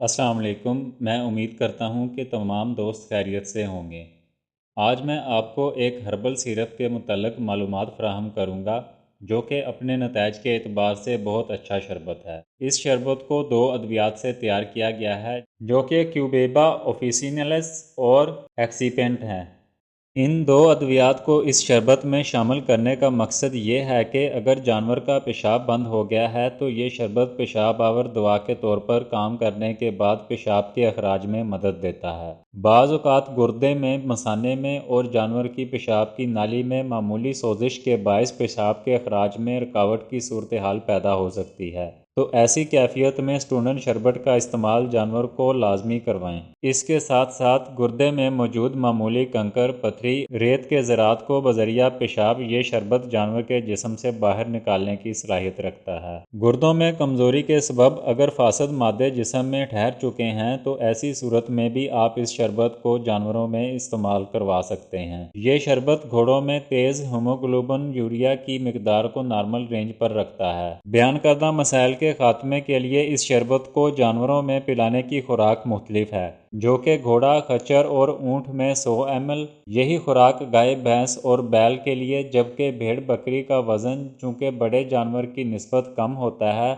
السلام علیکم۔ میں امید کرتا ہوں کہ تمام دوست خیریت سے ہوں گے۔ آج میں آپ کو ایک ہربل سیرپ کے متعلق معلومات فراہم کروں گا جو کہ اپنے نتائج کے اعتبار سے بہت اچھا شربت ہے۔ اس شربت کو 2 ادویات سے تیار کیا گیا ہے جو کہ کیوبیبا آفیسینلس اور ایکسیپینٹ ہیں۔ ان 2 ادویات کو اس شربت میں شامل کرنے کا مقصد یہ ہے کہ اگر جانور کا پیشاب بند ہو گیا ہے تو یہ شربت پیشاب آور دوا کے طور پر کام کرنے کے بعد پیشاب کے اخراج میں مدد دیتا ہے۔ بعض اوقات گردے میں، مثانے میں اور جانور کی پیشاب کی نالی میں معمولی سوزش کے باعث پیشاب کے اخراج میں رکاوٹ کی صورتحال پیدا ہو سکتی ہے، تو ایسی کیفیت میں اسٹونن شربت کا استعمال جانور کو لازمی کروائیں۔ اس کے ساتھ ساتھ گردے میں موجود معمولی کنکر، پتھری، ریت کے ذرات کو بذریعہ پیشاب یہ شربت جانور کے جسم سے باہر نکالنے کی صلاحیت رکھتا ہے۔ گردوں میں کمزوری کے سبب اگر فاسد مادے جسم میں ٹھہر چکے ہیں تو ایسی صورت میں بھی آپ اس شربت کو جانوروں میں استعمال کروا سکتے ہیں۔ یہ شربت گھوڑوں میں تیز ہیموگلوبن یوریا کی مقدار کو نارمل رینج پر رکھتا ہے۔ بیان کردہ مسائل کے خاتمے کے لیے اس شربت کو جانوروں میں پلانے کی خوراک مختلف ہے، جو کہ گھوڑا، خچر اور اونٹ میں 100 ml۔ یہی خوراک گائے، بھینس اور بیل کے لیے، جبکہ بھیڑ بکری کا وزن چونکہ بڑے جانور کی نسبت کم ہوتا ہے،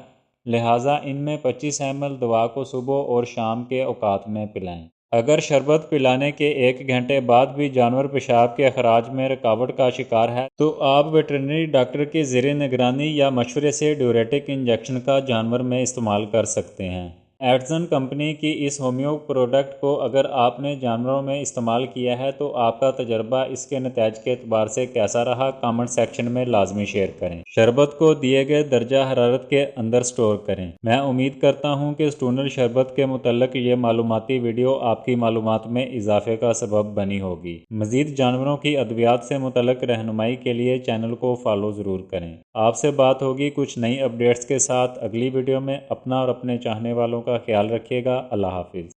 لہٰذا ان میں 25 ml دوا کو صبح اور شام کے اوقات میں پلائیں۔ اگر شربت پلانے کے 1 گھنٹے بعد بھی جانور پیشاب کے اخراج میں رکاوٹ کا شکار ہے تو آپ ویٹرنری ڈاکٹر کی زیر نگرانی یا مشورے سے ڈیوریٹک انجیکشن کا جانور میں استعمال کر سکتے ہیں۔ ایٹزن کمپنی کی اس ہومیو پروڈکٹ کو اگر آپ نے جانوروں میں استعمال کیا ہے تو آپ کا تجربہ اس کے نتائج کے اعتبار سے کیسا رہا، کامنٹ سیکشن میں لازمی شیئر کریں۔ شربت کو دیے گئے درجہ حرارت کے اندر سٹور کریں۔ میں امید کرتا ہوں کہ اسٹونر شربت کے متعلق یہ معلوماتی ویڈیو آپ کی معلومات میں اضافے کا سبب بنی ہوگی۔ مزید جانوروں کی ادویات سے متعلق رہنمائی کے لیے چینل کو فالو ضرور کریں۔ آپ سے بات ہوگی کچھ نئی اپڈیٹس کے ساتھ اگلی ویڈیو میں۔ اپنا اور اپنے چاہنے والوں کا خیال رکھیے گا۔ اللہ حافظ۔